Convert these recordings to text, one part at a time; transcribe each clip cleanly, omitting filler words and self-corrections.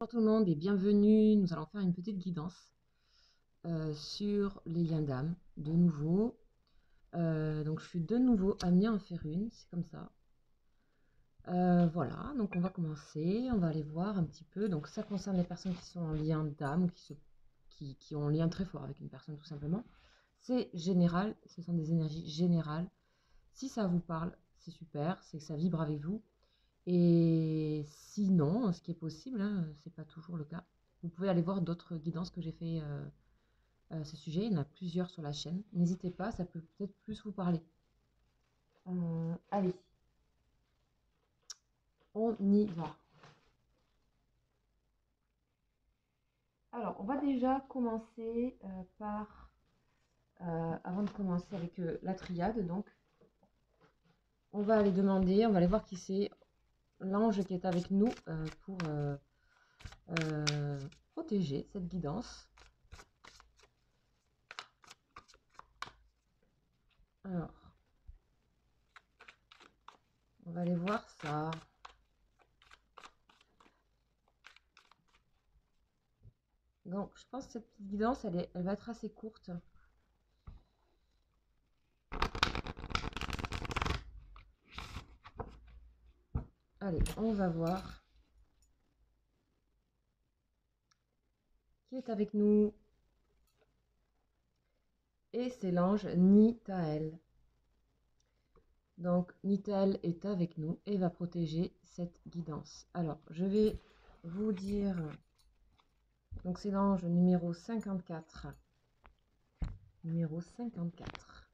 Bonjour tout le monde et bienvenue. Nous allons faire une petite guidance sur les liens d'âme. De nouveau, donc je suis de nouveau amenée à en faire une, c'est comme ça. Voilà, donc on va commencer, on va aller voir un petit peu. Donc ça concerne les personnes qui sont en lien d'âme ou qui ont un lien très fort avec une personne tout simplement. C'est général, ce sont des énergies générales. Si ça vous parle, c'est super, c'est que ça vibre avec vous. Et sinon, ce qui est possible, hein, c'est pas toujours le cas. Vous pouvez aller voir d'autres guidances que j'ai fait à ce sujet. Il y en a plusieurs sur la chaîne. N'hésitez pas, ça peut peut-être plus vous parler. Allez, on y va. Alors, on va déjà commencer avant de commencer avec la triade, donc, on va aller demander, on va aller voir qui c'est l'ange qui est avec nous pour protéger cette guidance. Alors, on va aller voir ça. Donc, je pense que cette petite guidance, elle va être assez courte. Allez, on va voir qui est avec nous. Et c'est l'ange Nitael. Donc, Nitael est avec nous et va protéger cette guidance. Alors, je vais vous dire... Donc, c'est l'ange numéro 54. Numéro 54.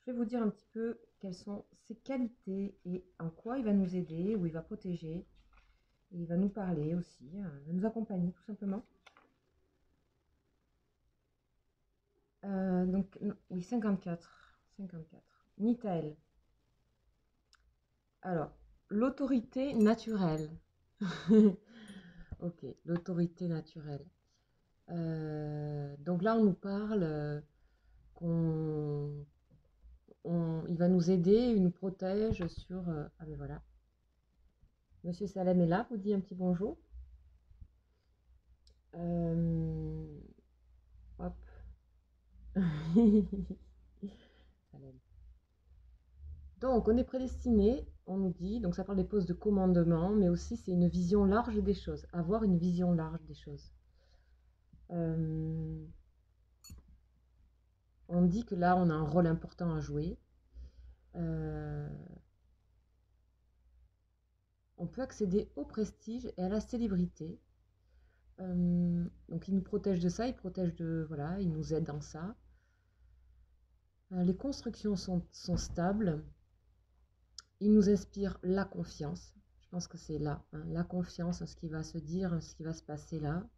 Je vais vous dire un petit peu quelles sont ses qualités et en quoi il va nous aider, ou il va protéger. Et il va nous parler aussi, il va nous accompagner tout simplement. Donc, oui, 54. 54. Nitael. Alors, l'autorité naturelle. Ok, l'autorité naturelle. Donc là, on nous parle il va nous aider, il nous protège sur... ah ben voilà. Monsieur Salem est là, vous dit un petit bonjour. Hop. Salem. Donc, on est prédestiné, on nous dit, donc ça parle des postes de commandement, mais aussi c'est une vision large des choses, avoir une vision large des choses. On dit que là, on a un rôle important à jouer. On peut accéder au prestige et à la célébrité. Donc, il nous protège de ça, il protège de... Voilà, il nous aide dans ça. Les constructions sont stables. Il nous inspire la confiance. Je pense que c'est là, hein, la confiance en ce qui va se dire, en ce qui va se passer là.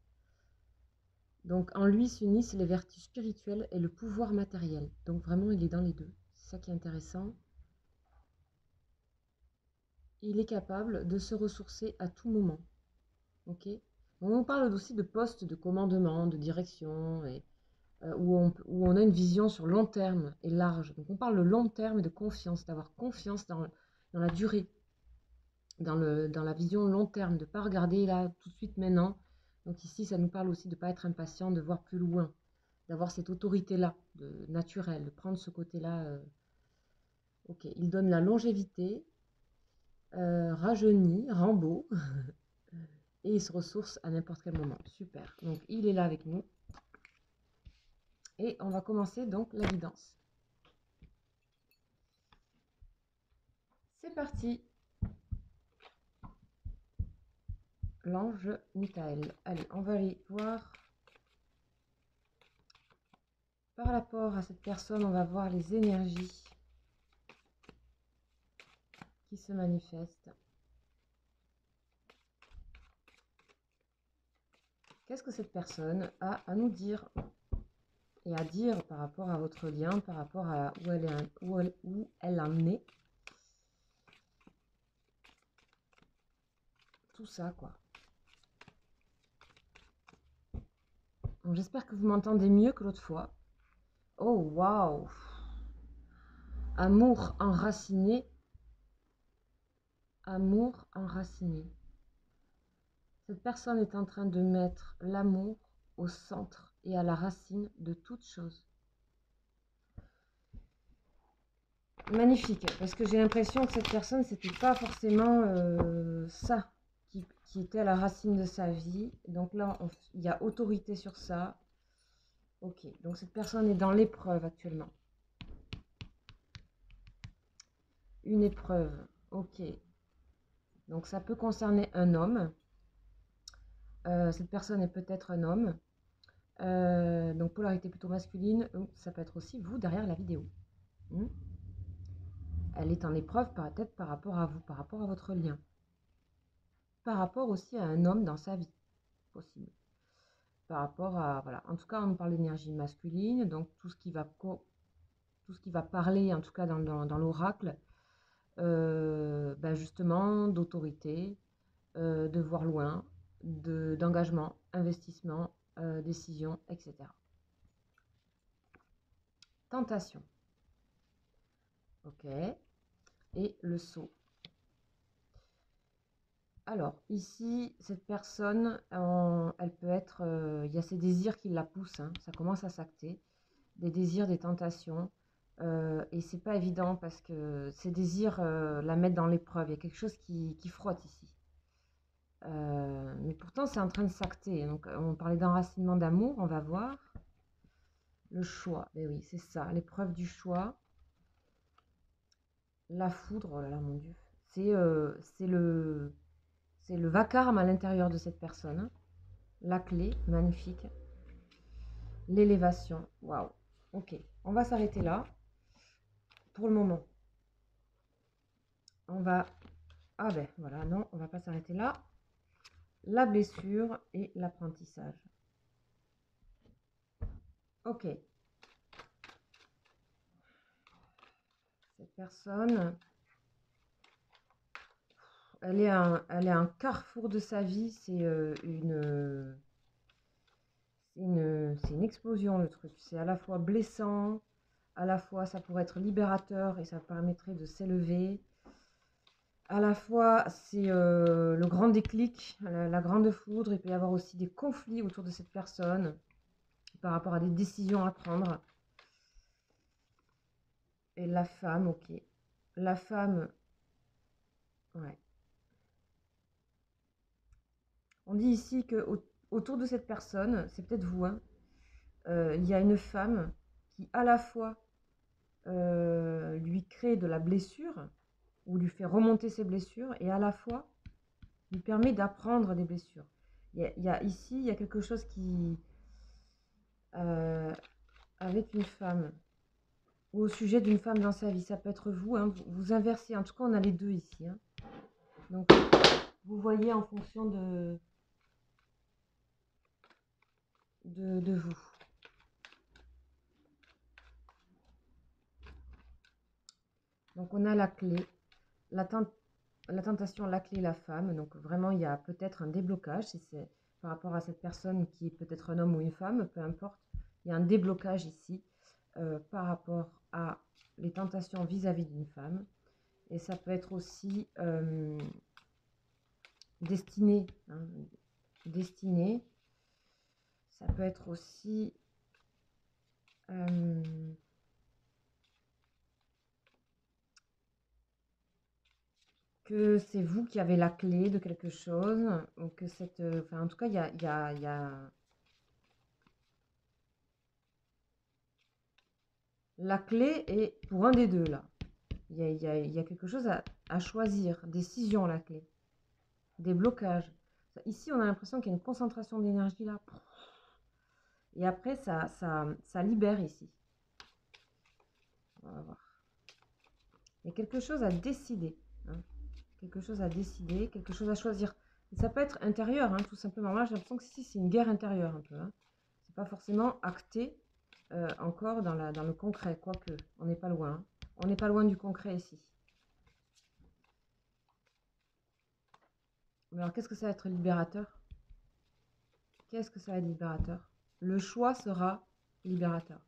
Donc, en lui s'unissent les vertus spirituelles et le pouvoir matériel. Donc, vraiment, il est dans les deux. C'est ça qui est intéressant. Il est capable de se ressourcer à tout moment. Ok. On parle aussi de postes de commandement, de direction, et, où on a une vision sur long terme et large. Donc on parle de long terme et de confiance, d'avoir confiance dans la durée, dans la vision long terme, de ne pas regarder là tout de suite maintenant. Donc ici, ça nous parle aussi de ne pas être impatient, de voir plus loin, d'avoir cette autorité-là, naturelle, de prendre ce côté-là. Ok, il donne la longévité, rajeunit, rend beau. Et il se ressource à n'importe quel moment. Super. Donc, il est là avec nous. Et on va commencer donc la guidance. C'est parti. L'ange Michael. Allez, on va aller voir. Par rapport à cette personne, on va voir les énergies qui se manifestent. Qu'est-ce que cette personne a à nous dire et à dire par rapport à votre lien, par rapport à où elle en est. Tout ça, quoi. J'espère que vous m'entendez mieux que l'autre fois. Oh, waouh! Amour enraciné. Amour enraciné. Cette personne est en train de mettre l'amour au centre et à la racine de toute chose. Magnifique, parce que j'ai l'impression que cette personne, c'était pas forcément ça qui était à la racine de sa vie. Donc là, il y a autorité sur ça. Ok, donc cette personne est dans l'épreuve actuellement. Une épreuve, ok. Donc ça peut concerner un homme. Cette personne est peut-être un homme. Donc polarité plutôt masculine. Ça peut être aussi vous derrière la vidéo. Elle est en épreuve peut-être par rapport à vous, par rapport à votre lien. Par rapport aussi à un homme dans sa vie, possible. Par rapport à, voilà, en tout cas on nous parle d'énergie masculine, donc tout ce qui va parler, en tout cas dans l'oracle, justement d'autorité, de voir loin, d'engagement, investissement, décision, etc. Tentation. Ok. Et le saut. Alors, ici, cette personne, elle peut être... il y a ses désirs qui la poussent, hein, ça commence à s'acter. Des désirs, des tentations. Et c'est pas évident parce que ces désirs la mettent dans l'épreuve. Il y a quelque chose qui frotte ici. Mais pourtant, c'est en train de s'acter. Donc, on parlait d'enracinement d'amour, on va voir. Le choix, ben oui, c'est ça, l'épreuve du choix. La foudre, oh là là, mon Dieu. C'est le vacarme à l'intérieur de cette personne. La clé, magnifique. L'élévation, waouh. Ok, on va s'arrêter là. Pour le moment. On va... Ah ben voilà, non, on va pas s'arrêter là. La blessure et l'apprentissage. Ok. Cette personne, elle est à un carrefour de sa vie. C'est une explosion, le truc. C'est à la fois blessant, à la fois ça pourrait être libérateur et ça permettrait de s'élever. À la fois, c'est le grand déclic, la grande foudre. Il peut y avoir aussi des conflits autour de cette personne par rapport à des décisions à prendre. Et la femme, ok. La femme, ouais. On dit ici que autour de cette personne, c'est peut-être vous, hein, il y a une femme qui à la fois lui crée de la blessure ou lui fait remonter ses blessures et à la fois lui permet d'apprendre des blessures. Ici, il y a quelque chose qui, avec une femme, ou au sujet d'une femme dans sa vie, ça peut être vous, hein, vous inversez, en tout cas on a les deux ici. Hein. Donc vous voyez en fonction de vous. Donc on a la clé, la tentation, la clé, la femme. Donc vraiment il y a peut-être un déblocage, si c'est par rapport à cette personne qui est peut-être un homme ou une femme, peu importe. Il y a un déblocage ici par rapport à les tentations vis-à-vis d'une femme. Et ça peut être aussi destiné. Hein, destiné. Ça peut être aussi... que c'est vous qui avez la clé de quelque chose, ou que cette... Enfin, en tout cas, il y a la clé est pour un des deux, là. Il y a quelque chose à choisir. Décision, la clé. Des blocages. Ici, on a l'impression qu'il y a une concentration d'énergie, là. Et après, ça libère ici. On va voir. Il y a quelque chose à décider. Hein. Quelque chose à décider, quelque chose à choisir. Et ça peut être intérieur, hein, tout simplement. Moi, j'ai l'impression que ici, c'est une guerre intérieure, un peu. Hein. C'est pas forcément acté encore dans le concret, quoique. On n'est pas loin. Hein. On n'est pas loin du concret ici. Mais alors, qu'est-ce que ça va être libérateur? Qu'est-ce que ça va être libérateur? Le choix sera libérateur.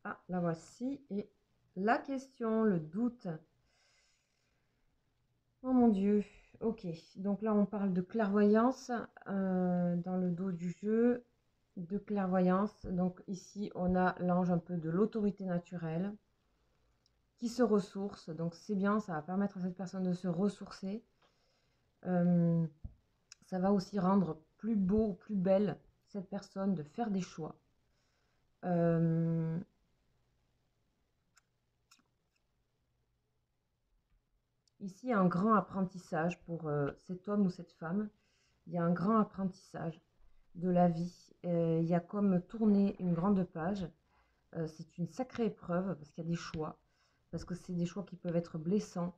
Ah, la voici. Et la question, le doute. Oh mon Dieu. Ok, donc là on parle de clairvoyance dans le dos du jeu, de clairvoyance. Donc ici on a l'ange un peu de l'autorité naturelle qui se ressource. Donc c'est bien, ça va permettre à cette personne de se ressourcer. Euh, Ça va aussi rendre plus beau, plus belle cette personne, de faire des choix. Euh, Ici, il y a un grand apprentissage pour cet homme ou cette femme. Il y a un grand apprentissage de la vie. Il y a comme tourner une grande page. C'est une sacrée épreuve parce qu'il y a des choix. Parce que c'est des choix qui peuvent être blessants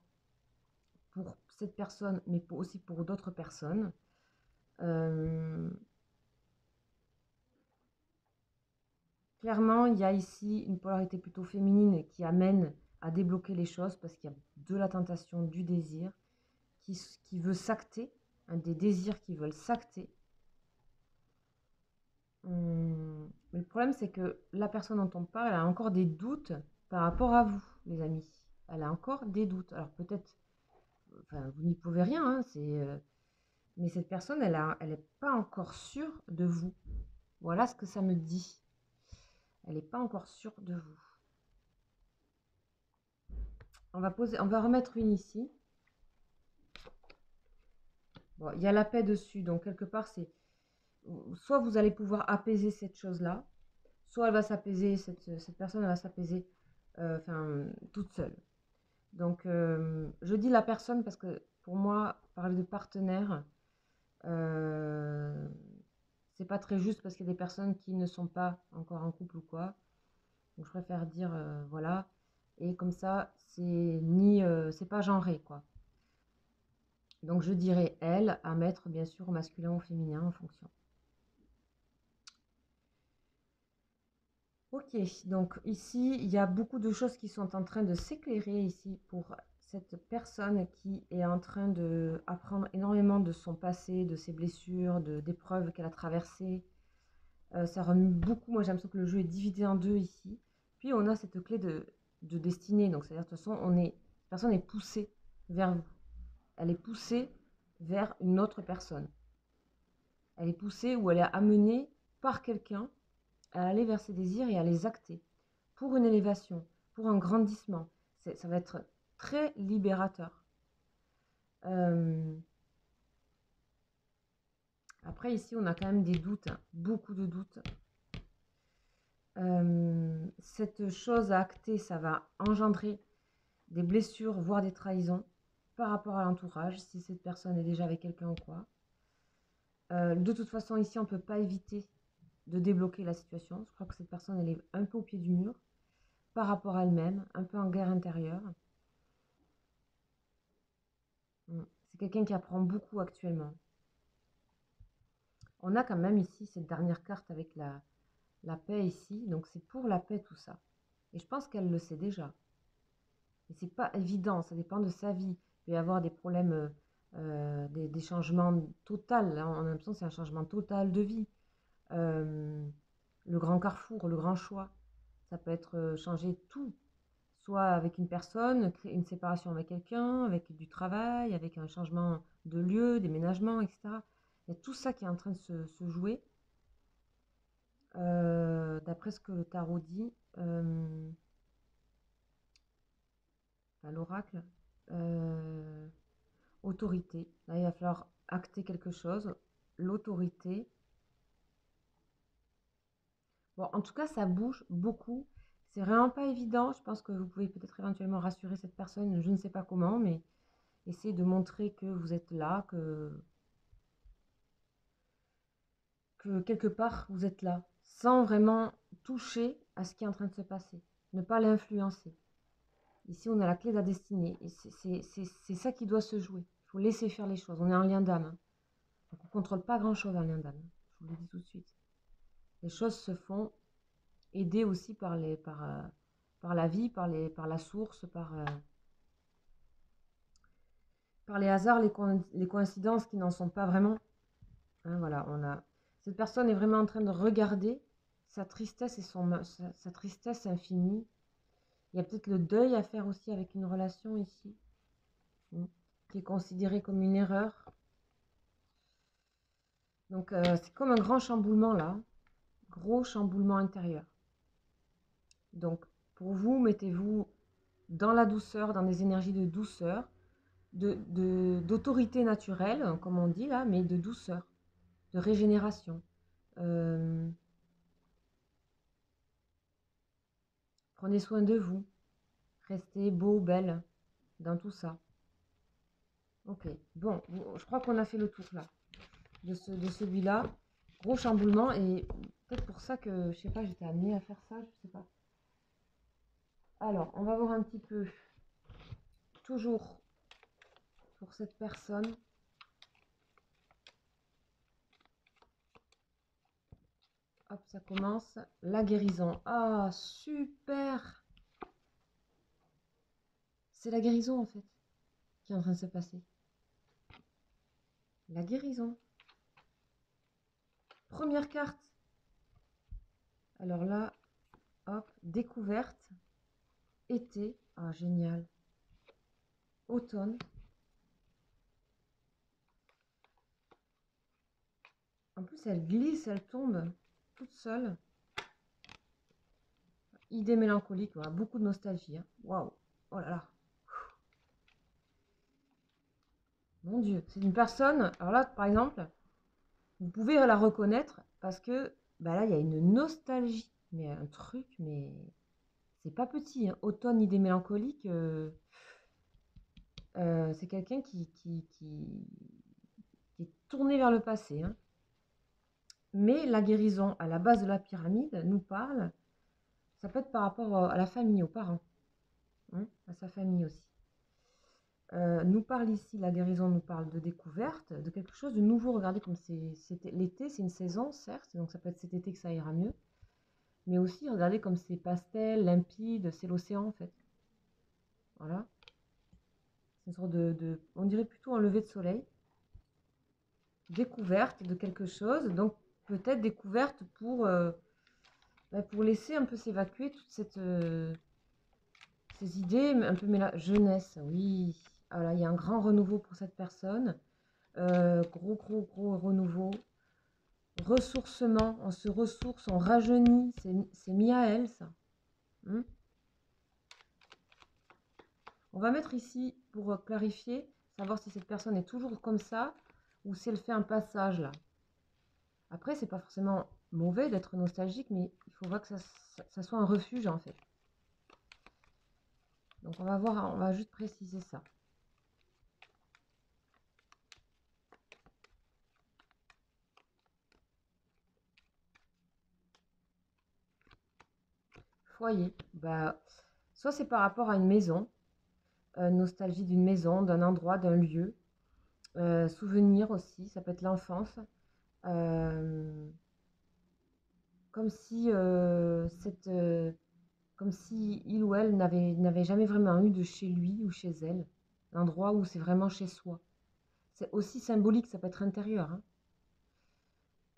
pour cette personne, mais aussi pour d'autres personnes. Euh, Clairement, il y a ici une polarité plutôt féminine qui amène à débloquer les choses parce qu'il y a de la tentation, du désir qui veut s'acter, des désirs qui veulent s'acter. Mais le problème, c'est que la personne dont on parle, elle a encore des doutes par rapport à vous, les amis. Elle a encore des doutes. Alors peut-être, enfin, vous n'y pouvez rien, hein, mais cette personne, elle n'est pas encore sûre de vous. Voilà ce que ça me dit. Elle n'est pas encore sûre de vous. On va remettre une ici. Bon, il y a la paix dessus, donc quelque part, c'est soit vous allez pouvoir apaiser cette chose-là, soit elle va s'apaiser, cette personne elle va s'apaiser toute seule. Donc, je dis la personne parce que pour moi, parler de partenaire, euh, c'est pas très juste parce qu'il y a des personnes qui ne sont pas encore en couple ou quoi. Donc, je préfère dire voilà. Et comme ça, c'est pas genré quoi. Donc, je dirais elle à mettre bien sûr au masculin ou au féminin en fonction. Ok, donc ici, il y a beaucoup de choses qui sont en train de s'éclairer ici pour cette personne qui est en train d'apprendre énormément de son passé, de ses blessures, d'épreuves qu'elle a traversées. Ça remue beaucoup. Moi, j'ai l'impression que le jeu est divisé en deux ici. Puis, on a cette clé de destinée. Donc, c'est-à-dire, de toute façon, cette personne est poussée vers vous. Elle est poussée vers une autre personne. Elle est poussée ou elle est amenée par quelqu'un à aller vers ses désirs et à les acter pour une élévation, pour un grandissement. Ça va être très libérateur. Après, ici, on a quand même des doutes, hein, beaucoup de doutes. Cette chose à acter, ça va engendrer des blessures, voire des trahisons par rapport à l'entourage, si cette personne est déjà avec quelqu'un ou quoi. De toute façon, ici, on ne peut pas éviter de débloquer la situation. Je crois que cette personne, elle est un peu au pied du mur par rapport à elle-même, un peu en guerre intérieure. C'est quelqu'un qui apprend beaucoup actuellement. On a quand même ici cette dernière carte avec la paix ici. Donc c'est pour la paix tout ça. Et je pense qu'elle le sait déjà. Et c'est pas évident, ça dépend de sa vie. Il peut y avoir des problèmes, des changements totaux. Là, on a l'impression que c'est un changement total de vie. Le grand carrefour, le grand choix. Ça peut être changer tout. Soit avec une personne, créer une séparation avec quelqu'un, avec du travail, avec un changement de lieu, déménagement, etc. Il y a tout ça qui est en train de se jouer. D'après ce que le tarot dit, l'oracle, autorité. Là, il va falloir acter quelque chose. L'autorité. Bon, en tout cas, ça bouge beaucoup. C'est vraiment pas évident. Je pense que vous pouvez peut-être éventuellement rassurer cette personne, je ne sais pas comment, mais essayez de montrer que vous êtes là, que quelque part vous êtes là, sans vraiment toucher à ce qui est en train de se passer. Ne pas l'influencer. Ici, on a la clé de la destinée. Et c'est ça qui doit se jouer. Il faut laisser faire les choses. On est en lien d'âme. Hein. Donc, on ne contrôle pas grand-chose en lien d'âme. Je vous le dis tout de suite. Les choses se font aider aussi par la vie, par la source, par les hasards, les coïncidences qui n'en sont pas vraiment. Hein, voilà, cette personne est vraiment en train de regarder sa tristesse et sa tristesse infinie. Il y a peut-être le deuil à faire aussi avec une relation ici. qui est considéré comme une erreur. Donc, c'est comme un grand chamboulement là, gros chamboulement intérieur. Donc, pour vous, mettez-vous dans la douceur, dans des énergies de douceur, d'autorité naturelle, comme on dit là, mais de douceur, de régénération. Prenez soin de vous. Restez beau, belle dans tout ça. Ok, bon, je crois qu'on a fait le tour là, de celui-là. Gros chamboulement, et peut-être pour ça que, je sais pas, j'étais amenée à faire ça, je sais pas. Alors, on va voir un petit peu, toujours pour cette personne. Hop, ça commence. La guérison. Ah, super! C'est la guérison, en fait, qui est en train de se passer. La guérison. Première carte. Alors là, hop, découverte. Été. Ah, génial. Automne. En plus, elle glisse, elle tombe toute seule. Idée mélancolique, voilà, beaucoup de nostalgie. Hein. Waouh! Oh là là! Mon Dieu, c'est une personne. Alors là, par exemple, vous pouvez la reconnaître parce que bah là, il y a une nostalgie. Mais un truc, mais c'est pas petit. Hein. Automne, idée mélancolique, c'est quelqu'un qui est tourné vers le passé. Hein. Mais la guérison à la base de la pyramide nous parle, ça peut être par rapport à la famille, aux parents, hein, à sa famille aussi. Nous parle ici, la guérison nous parle de découverte, de quelque chose de nouveau. Regardez comme c'était l'été, c'est une saison, certes, donc ça peut être cet été que ça ira mieux. Mais aussi, regardez comme c'est pastel, limpide, c'est l'océan en fait. Voilà. C'est une sorte on dirait plutôt un lever de soleil. Découverte de quelque chose, donc peut-être découverte pour laisser un peu s'évacuer toute ces idées, un peu jeunesse, oui. Voilà, il y a un grand renouveau pour cette personne. Gros renouveau. Ressourcement, on se ressource, on rajeunit, c'est mis à elle ça. On va mettre ici pour clarifier, savoir si cette personne est toujours comme ça ou si elle fait un passage là. Après, c'est pas forcément mauvais d'être nostalgique, mais il faut voir que ça soit un refuge en fait. Donc on va voir, on va juste préciser ça. Foyer, bah, soit c'est par rapport à une maison, nostalgie d'une maison, d'un endroit, d'un lieu, souvenir aussi, ça peut être l'enfance, comme si comme si il ou elle n'avait jamais vraiment eu de chez lui ou chez elle, l'endroit où c'est vraiment chez soi. C'est aussi symbolique, ça peut être intérieur,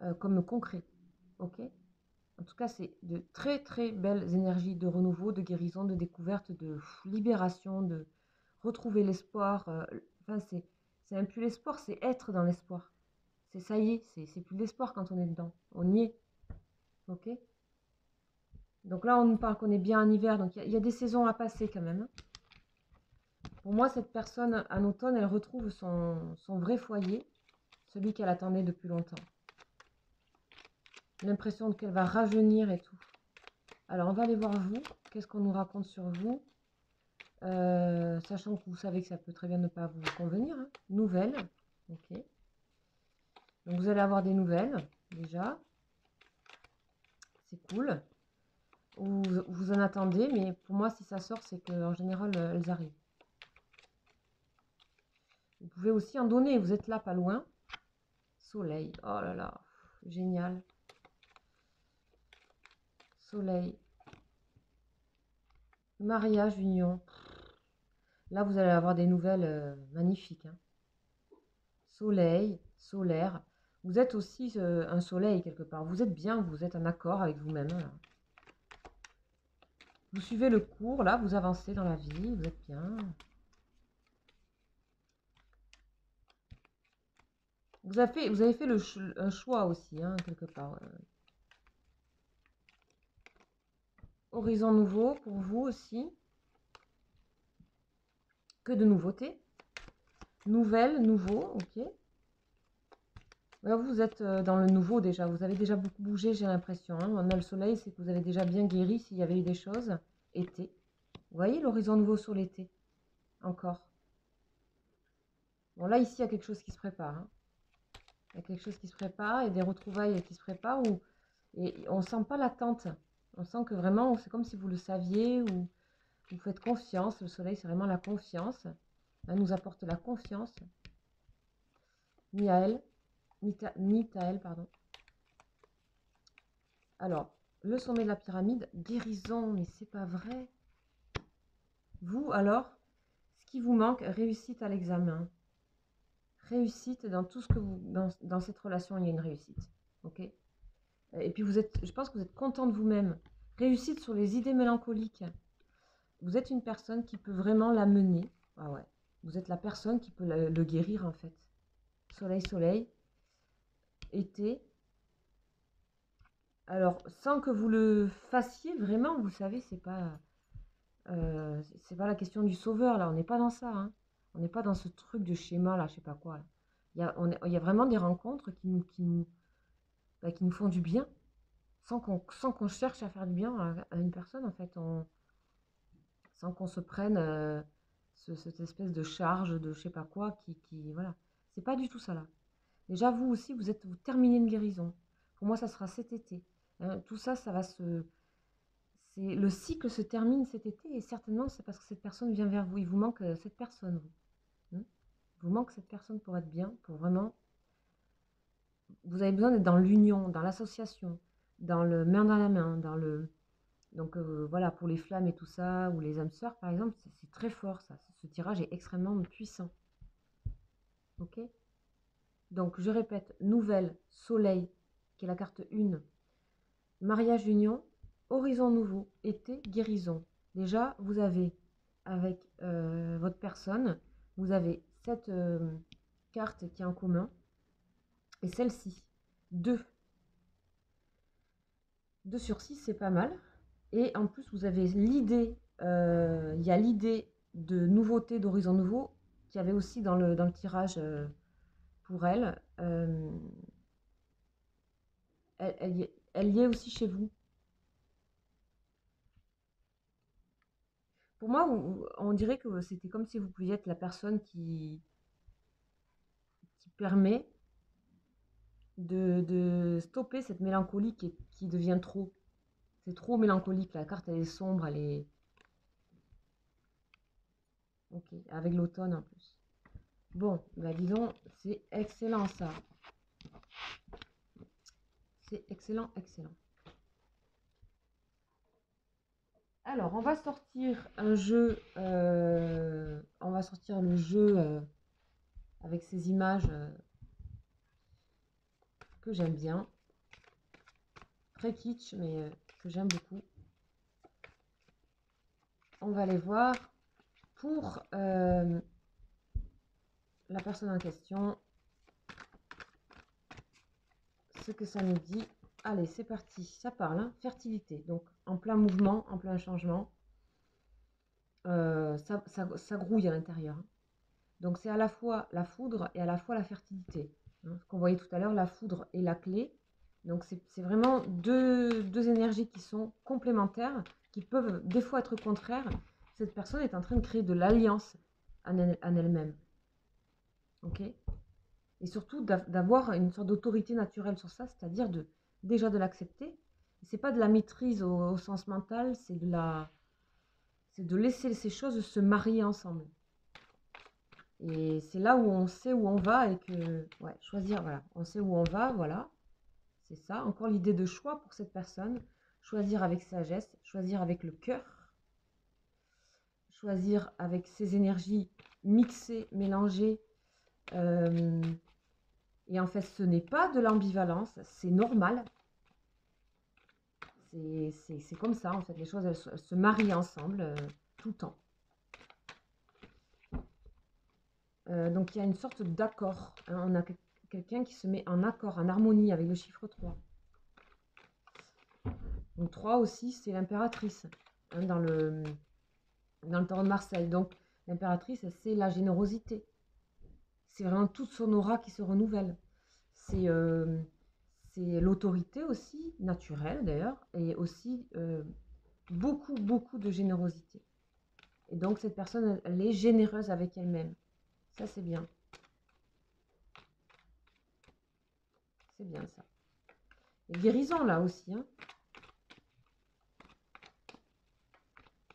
hein, comme concret, ok? En tout cas, c'est de très belles énergies de renouveau, de guérison, de découverte, de libération, de retrouver l'espoir. Enfin, c'est même plus l'espoir, c'est être dans l'espoir. C'est ça y est, c'est plus l'espoir quand on est dedans. On y est. Ok? Donc là, on nous parle qu'on est bien en hiver, donc il y a des saisons à passer quand même. Pour moi, cette personne, en automne, elle retrouve son vrai foyer, celui qu'elle attendait depuis longtemps. L'impression qu'elle va rajeunir et tout. Alors, on va aller voir vous. Qu'est-ce qu'on nous raconte sur vous? Sachant que vous savez que ça peut très bien ne pas vous convenir. Hein. Nouvelles. Ok. Donc, vous allez avoir des nouvelles, déjà. C'est cool. Vous en attendez, mais pour moi, si ça sort, c'est qu'en général, elles arrivent. Vous pouvez aussi en donner. Vous êtes là, pas loin. Soleil. Oh là là. Génial. Soleil. Mariage, union. Là, vous allez avoir des nouvelles magnifiques. Hein. Soleil, solaire. Vous êtes aussi un soleil quelque part. Vous êtes bien, vous êtes en accord avec vous-même. Vous suivez le cours, là, vous avancez dans la vie, vous êtes bien. vous avez fait un choix aussi, hein, quelque part. Horizon nouveau pour vous aussi. Que de nouveautés. Nouvelle, nouveau, ok. Là, vous êtes dans le nouveau déjà. Vous avez déjà beaucoup bougé, j'ai l'impression. Hein. On a le soleil, c'est que vous avez déjà bien guéri s'il y avait eu des choses. Été. Vous voyez l'horizon nouveau sur l'été. Encore. Bon, là, ici, il y a quelque chose qui se prépare. Hein. Il y a quelque chose qui se prépare et des retrouvailles qui se préparent. Et on ne sent pas l'attente. On sent que vraiment, c'est comme si vous le saviez ou vous faites confiance. Le soleil, c'est vraiment la confiance. Elle nous apporte la confiance. Nitaël, pardon. Alors, le sommet de la pyramide, guérison, mais c'est pas vrai. Vous, alors, ce qui vous manque, réussite à l'examen. Réussite dans tout ce que vous... Dans cette relation, il y a une réussite. Ok. Et puis, vous êtes, je pense que vous êtes content de vous-même. Réussite sur les idées mélancoliques. Vous êtes une personne qui peut vraiment la mener. Ah ouais. Vous êtes la personne qui peut le guérir, en fait. Soleil, soleil. Été. Alors, sans que vous le fassiez, vraiment, vous savez, c'est pas la question du sauveur, là. On n'est pas dans ça, hein. On n'est pas dans ce truc de schéma, là, je sais pas quoi. Là. Il y a vraiment des rencontres qui nous font du bien, sans qu'on cherche à faire du bien à une personne, en fait. Sans qu'on se prenne cette espèce de charge de je sais pas quoi voilà. C'est pas du tout ça, là. Déjà, vous aussi, vous terminez une guérison. Pour moi, ça sera cet été. Hein. Tout ça, ça va se... Le cycle se termine cet été et certainement, c'est parce que cette personne vient vers vous. Il vous manque cette personne, vous. Hein. Il vous manque cette personne pour être bien, pour vraiment... Vous avez besoin d'être dans l'union, dans l'association, dans le main dans la main, dans le... Donc voilà, pour les flammes et tout ça, ou les âmes sœurs, par exemple, c'est très fort, ça. Ce tirage est extrêmement puissant. Ok. Donc, je répète, nouvelle, soleil, qui est la carte 1, mariage, union, horizon nouveau, été, guérison. Déjà, vous avez, avec votre personne, vous avez cette carte qui est en commun, et celle-ci, 2. 2 sur 6, c'est pas mal. Et en plus, vous avez l'idée, il y a l'idée de nouveauté, d'horizon nouveau, qu'il y avait aussi dans le tirage pour elle. Elle y est aussi chez vous. Pour moi, on dirait que c'était comme si vous pouviez être la personne qui permet de stopper cette mélancolie qui devient trop. C'est trop mélancolique, la carte elle est sombre, elle est... Ok, avec l'automne en plus. Bon, bah disons, c'est excellent ça. C'est excellent, excellent. Alors, on va sortir un jeu, on va sortir le jeu avec ces images que j'aime bien. Très kitsch, mais que j'aime beaucoup. On va les voir pour la personne en question. Ce que ça nous dit. Allez, c'est parti. Ça parle, hein. Fertilité. Donc, en plein mouvement, en plein changement. Ça grouille à l'intérieur. Hein. Donc, c'est à la fois la foudre et à la fois la fertilité. Hein. Ce qu'on voyait tout à l'heure, la foudre et la clé. Donc, c'est vraiment deux énergies qui sont complémentaires, qui peuvent des fois être contraires. Cette personne est en train de créer de l'alliance en elle-même. Ok ? Et surtout d'avoir une sorte d'autorité naturelle sur ça, c'est-à-dire déjà de l'accepter. C'est pas de la maîtrise au sens mental, c'est de laisser ces choses se marier ensemble. Et c'est là où on sait où on va et que, ouais, choisir, voilà, on sait où on va, voilà, c'est ça. Encore l'idée de choix pour cette personne, choisir avec sagesse, choisir avec le cœur, choisir avec ses énergies mixées, mélangées. Et en fait, ce n'est pas de l'ambivalence, c'est normal. C'est comme ça, en fait, les choses, elles se marient ensemble tout le temps. Donc, il y a une sorte d'accord. Hein, quelqu'un qui se met en accord, en harmonie avec le chiffre 3. Donc 3 aussi, c'est l'impératrice hein, dans le tarot de Marseille. Donc l'impératrice, c'est la générosité. C'est vraiment toute son aura qui se renouvelle. C'est l'autorité aussi, naturelle d'ailleurs, et aussi beaucoup, beaucoup de générosité. Et donc cette personne, elle est généreuse avec elle-même. Ça, c'est bien. C'est bien ça. Et guérison là aussi. Hein.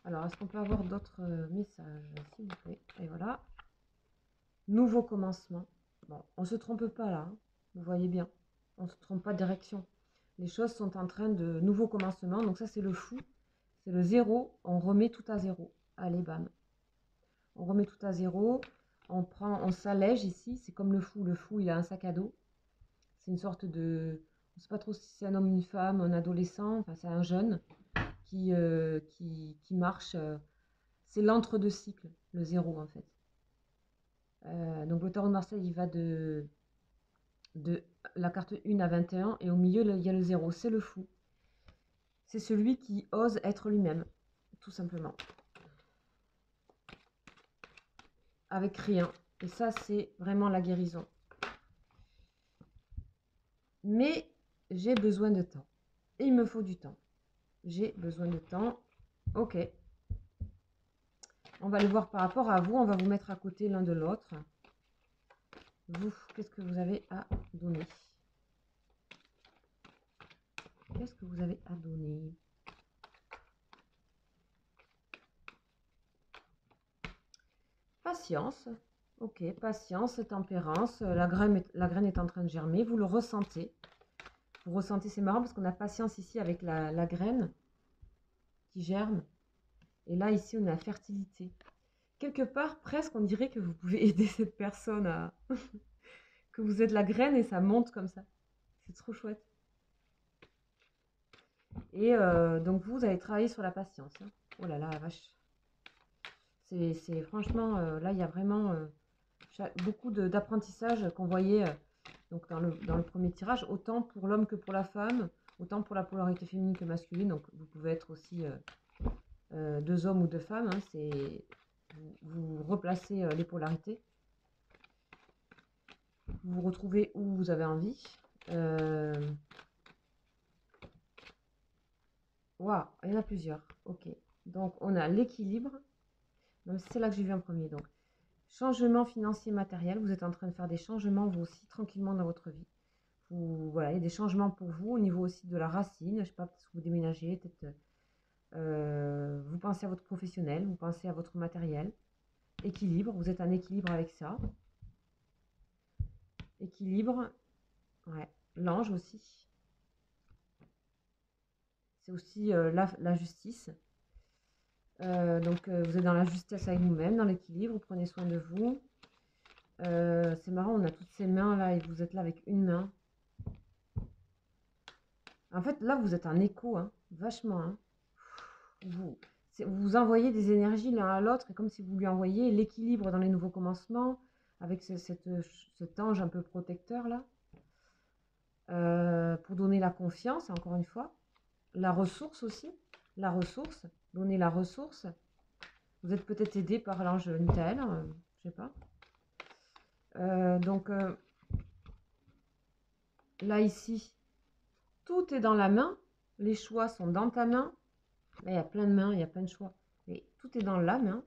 Alors, est-ce qu'on peut avoir d'autres messages, s'il vous plaît? Et voilà. Nouveau commencement. Bon, on ne se trompe pas là. Hein. Vous voyez bien. On ne se trompe pas de direction. Les choses sont en train de nouveau commencement. Donc ça, c'est le fou. C'est le zéro. On remet tout à zéro. Allez, bam. On remet tout à zéro. On s'allège ici. C'est comme le fou. Le fou, il a un sac à dos. C'est une sorte de... On ne sait pas trop si c'est un homme, une femme, un adolescent. Enfin, c'est un jeune qui marche. C'est l'entre-deux cycles, le zéro, en fait. Donc, le tarot de Marseille, il va de la carte 1 à 21. Et au milieu, il y a le zéro. C'est le fou. C'est celui qui ose être lui-même, tout simplement. Avec rien. Et ça, c'est vraiment la guérison. Mais j'ai besoin de temps. Et il me faut du temps. J'ai besoin de temps. Ok. On va le voir par rapport à vous. On va vous mettre à côté l'un de l'autre. Vous, qu'est-ce que vous avez à donner? Qu'est-ce que vous avez à donner? Patience. Ok, patience, tempérance. La graine est en train de germer. Vous le ressentez. Vous ressentez, c'est marrant parce qu'on a patience ici avec la graine qui germe. Et là, ici, on a fertilité. Quelque part, presque, on dirait que vous pouvez aider cette personne à... que vous êtes la graine et ça monte comme ça. C'est trop chouette. Et donc, vous allez travailler sur la patience. Hein. Oh là là, la vache. C'est franchement, là, il y a vraiment beaucoup d'apprentissage qu'on voyait donc dans le premier tirage, autant pour l'homme que pour la femme, autant pour la polarité féminine que masculine. Donc, vous pouvez être aussi deux hommes ou deux femmes. Hein, vous replacez les polarités. Vous vous retrouvez où vous avez envie. Waouh, il y en a plusieurs. Ok. Donc, on a l'équilibre. C'est là que j'ai vu en premier. Donc, changement financier matériel. Vous êtes en train de faire des changements, vous aussi, tranquillement dans votre vie. Voilà, il y a des changements pour vous au niveau aussi de la racine. Je ne sais pas, peut-être que vous déménagez, peut-être vous pensez à votre professionnel, vous pensez à votre matériel. Équilibre, vous êtes en équilibre avec ça. Équilibre, ouais. L'ange aussi. C'est aussi la justice. Donc, vous êtes dans la justesse avec vous-même, dans l'équilibre, vous prenez soin de vous. C'est marrant, on a toutes ces mains là et vous êtes là avec une main. En fait, là, vous êtes en écho, hein, vachement. Hein. Vous envoyez des énergies l'un à l'autre, comme si vous lui envoyiez l'équilibre dans les nouveaux commencements, avec cet ange un peu protecteur là, pour donner la confiance, encore une fois. La ressource aussi, la ressource, donner la ressource. Vous êtes peut-être aidé par l'ange Michael, je sais pas. Donc, là, ici, tout est dans la main. Les choix sont dans ta main. Là, il y a plein de mains, il y a plein de choix. Mais tout est dans la main.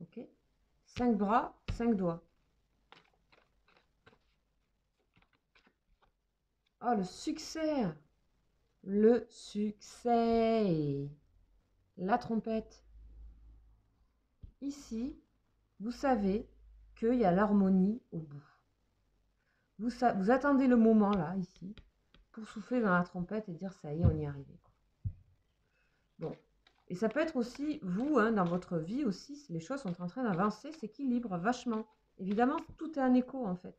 Ok. 5 bras, 5 doigts. Oh, le succès! Le succès! La trompette. Ici, vous savez qu'il y a l'harmonie au bout. Vous attendez le moment, là, ici, pour souffler dans la trompette et dire ça y est, on y est arrivé. Bon. Et ça peut être aussi, vous, hein, dans votre vie aussi, les choses sont en train d'avancer, s'équilibrent vachement. Évidemment, tout est un écho, en fait.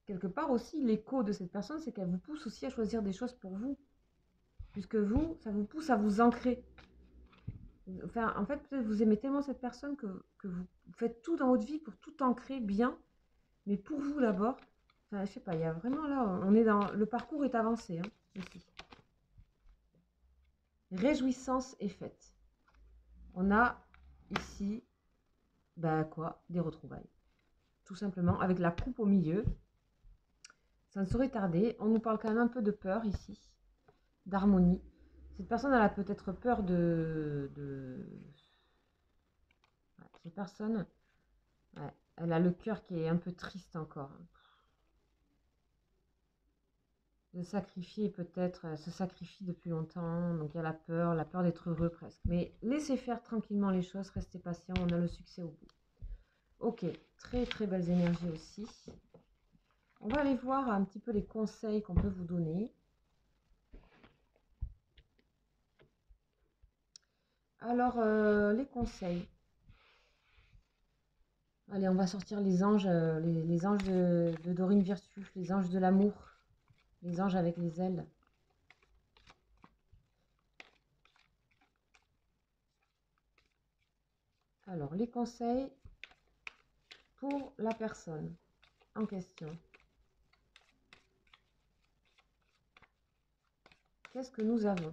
Quelque part aussi, l'écho de cette personne, c'est qu'elle vous pousse aussi à choisir des choses pour vous. Puisque vous, ça vous pousse à vous ancrer. Enfin, en fait, peut-être vous aimez tellement cette personne que vous faites tout dans votre vie pour tout ancrer bien, mais pour vous d'abord. Enfin, je sais pas, il y a vraiment là, on est dans... Le parcours est avancé, hein, ici. Réjouissance est faite. On a ici, ben quoi, des retrouvailles. Tout simplement, avec la coupe au milieu. Ça ne saurait tarder. On nous parle quand même un peu de peur ici, d'harmonie. Cette personne, elle a peut-être peur Ouais, cette personne, ouais, elle a le cœur qui est un peu triste encore. De sacrifier peut-être, elle se sacrifie depuis longtemps, donc il y a la peur d'être heureux presque. Mais laissez faire tranquillement les choses, restez patient, on a le succès au bout. Ok, très très belles énergies aussi. On va aller voir un petit peu les conseils qu'on peut vous donner. Alors, les conseils. Allez, on va sortir les anges, les anges de Dorine Virtue, les anges de l'amour, les anges avec les ailes. Alors, les conseils pour la personne en question. Qu'est-ce que nous avons?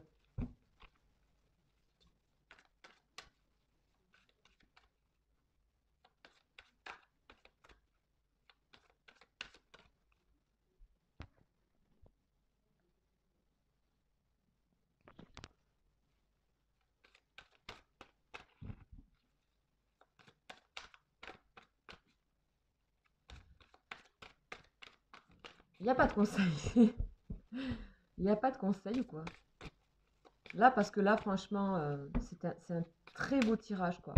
Il n'y a pas de conseil. Il n'y a pas de conseil ou quoi? Là, parce que là, franchement, c'est un très beau tirage, quoi.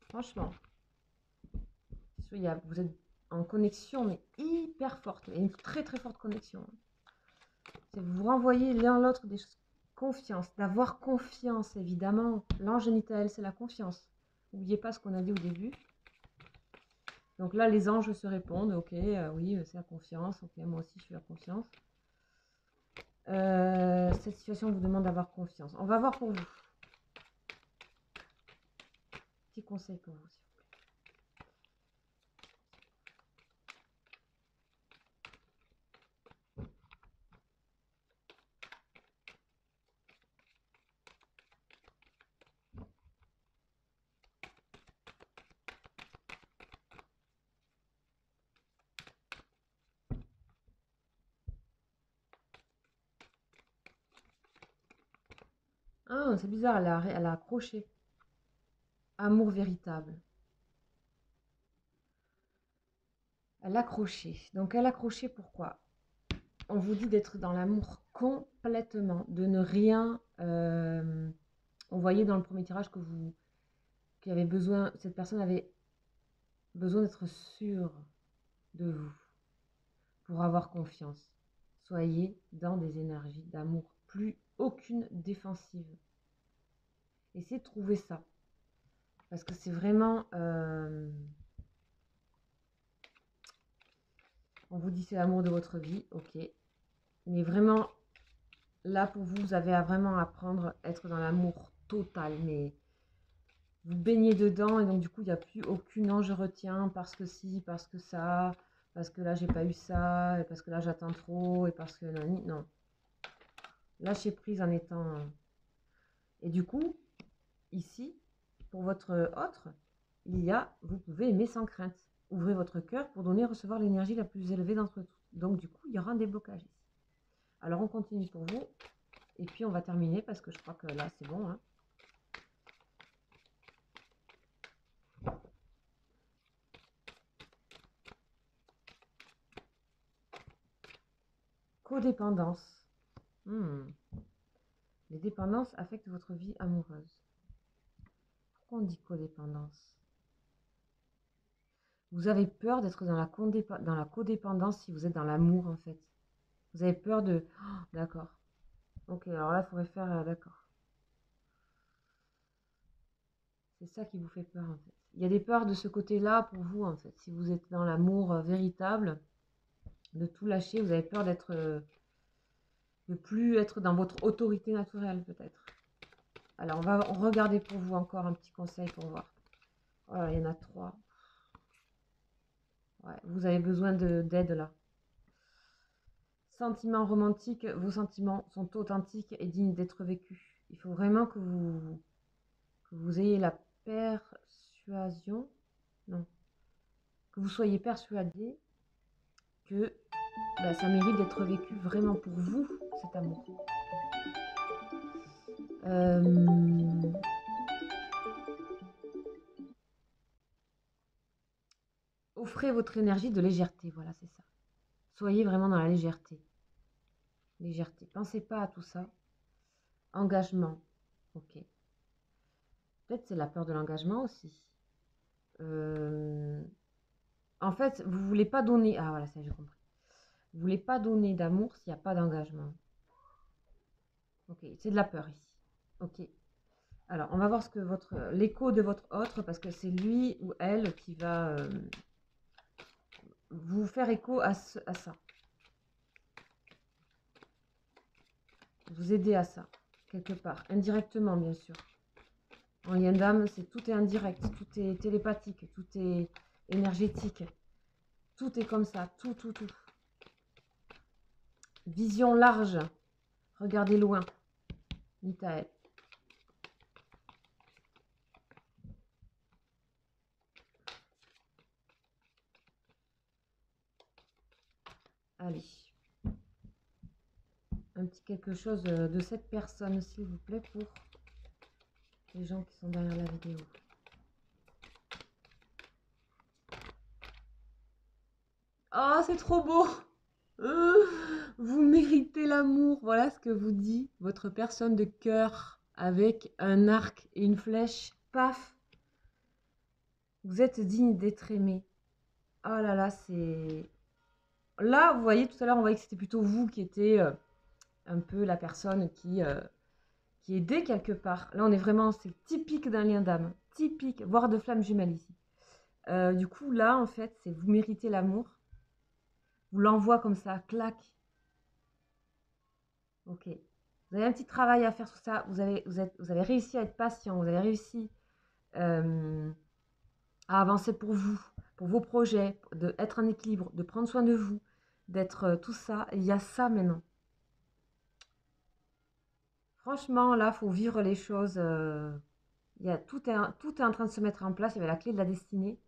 Franchement. Vous êtes en connexion, mais hyper forte. Et une très très forte connexion. Vous renvoyez l'un l'autre des choses. Confiance, d'avoir confiance, évidemment. L'ange Michael, c'est la confiance. N'oubliez pas ce qu'on a dit au début. Donc là, les anges se répondent. Ok, oui, c'est la confiance. Ok, moi aussi, je suis la confiance. Cette situation vous demande d'avoir confiance. On va voir pour vous. Petit conseil pour vous. Ah, c'est bizarre, elle a accroché. Amour véritable. Elle a accroché. Donc elle a accroché pourquoi? On vous dit d'être dans l'amour complètement, de ne rien... on voyait dans le premier tirage que qu'il avait besoin, cette personne avait besoin d'être sûre de vous pour avoir confiance. Soyez dans des énergies d'amour, plus aucune défensive. Essayez de trouver ça. Parce que c'est vraiment... on vous dit c'est l'amour de votre vie, ok. Mais vraiment, là pour vous, vous avez à vraiment apprendre à être dans l'amour total. Mais vous baignez dedans et donc du coup, il n'y a plus aucun ange retient parce que si, parce que ça, parce que là, j'ai pas eu ça, et parce que là, j'attends trop, et parce que... Non. Lâchez prise en étant... Et du coup, ici, pour votre autre, il y a, vous pouvez aimer sans crainte. Ouvrez votre cœur pour donner et recevoir l'énergie la plus élevée d'entre tous. Donc du coup, il y aura un déblocage ici. Alors on continue pour vous. Et puis on va terminer parce que je crois que là c'est bon. Hein. Codépendance. Les dépendances affectent votre vie amoureuse. Pourquoi on dit codépendance? Vous avez peur d'être dans la codépendance si vous êtes dans l'amour en fait. Vous avez peur de... Oh, d'accord. Ok, alors là, il faudrait faire... d'accord. C'est ça qui vous fait peur en fait. Il y a des peurs de ce côté-là pour vous en fait. Si vous êtes dans l'amour véritable, de tout lâcher, vous avez peur d'être... de plus être dans votre autorité naturelle peut-être. Alors, on va regarder pour vous encore un petit conseil pour voir. Voilà, il y en a 3. Ouais, vous avez besoin d'aide là. Sentiments romantiques, vos sentiments sont authentiques et dignes d'être vécus. Il faut vraiment que vous ayez la persuasion, non, que vous soyez persuadé que ça mérite d'être vécu vraiment pour vous, cet amour. Offrez votre énergie de légèreté, voilà, c'est ça. Soyez vraiment dans la légèreté. Légèreté. Pensez pas à tout ça. Engagement. Ok. Peut-être c'est la peur de l'engagement aussi. En fait, vous voulez pas donner... Ah voilà, ça j'ai compris. Vous voulez pas donner d'amour s'il n'y a pas d'engagement. Ok, c'est de la peur ici. Ok. Alors, on va voir ce que l'écho de votre autre, parce que c'est lui ou elle qui va vous faire écho à ça. Vous aider à ça, quelque part. Indirectement, bien sûr. En lien d'âme, tout est indirect, tout est télépathique, tout est énergétique. Tout est comme ça, tout. Vision large. Regardez loin. Mitaël. Allez. Un petit quelque chose de cette personne, s'il vous plaît, pour les gens qui sont derrière la vidéo. Oh, c'est trop beau! Vous méritez l'amour. Voilà ce que vous dit votre personne de cœur avec un arc et une flèche. Paf! Vous êtes digne d'être aimé. Oh là là, c'est... Là, vous voyez, tout à l'heure, on voyait que c'était plutôt vous qui étiez un peu la personne qui aidait quelque part. Là, on est vraiment... C'est typique d'un lien d'âme. Typique, voire de flamme jumelle ici. Du coup, là, en fait, c'est vous méritez l'amour. Vous l'envoie comme ça, clac. Ok. Vous avez un petit travail à faire sur ça. Vous avez réussi à être patient. Vous avez réussi à avancer pour vous, pour vos projets, d'être en équilibre, de prendre soin de vous, d'être tout ça. Il y a ça maintenant. Franchement, là, il faut vivre les choses. Tout est en train de se mettre en place. Il y avait la clé de la destinée.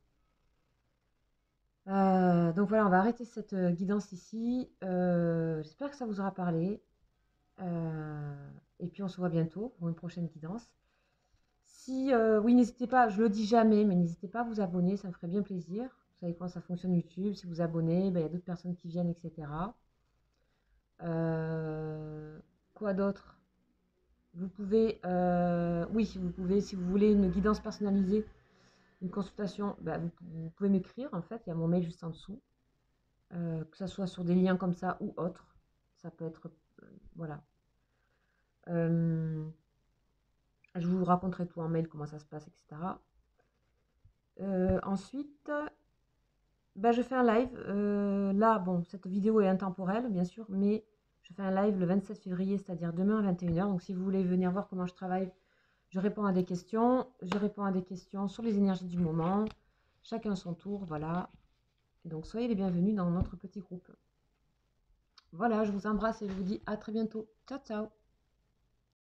Donc voilà, on va arrêter cette guidance ici. J'espère que ça vous aura parlé. Et puis on se voit bientôt pour une prochaine guidance. Si, oui, n'hésitez pas, je le dis jamais, mais n'hésitez pas à vous abonner, ça me ferait bien plaisir. Vous savez comment ça fonctionne YouTube, si vous abonnez, il y a d'autres personnes qui viennent, etc. Quoi d'autre? Vous pouvez, oui, vous pouvez, si vous voulez une guidance personnalisée, une consultation, vous pouvez m'écrire, en fait, il y a mon mail juste en dessous. Que ça soit sur des liens comme ça ou autres. Ça peut être, voilà. Je vous raconterai tout en mail, comment ça se passe, etc. Ensuite, je fais un live. Là, bon, cette vidéo est intemporelle, bien sûr, mais je fais un live le 27 février, c'est-à-dire demain à 21 h. Donc, si vous voulez venir voir comment je travaille, je réponds à des questions. Je réponds à des questions sur les énergies du moment. Chacun son tour, voilà. Donc, soyez les bienvenus dans notre petit groupe. Voilà, je vous embrasse et je vous dis à très bientôt. Ciao, ciao!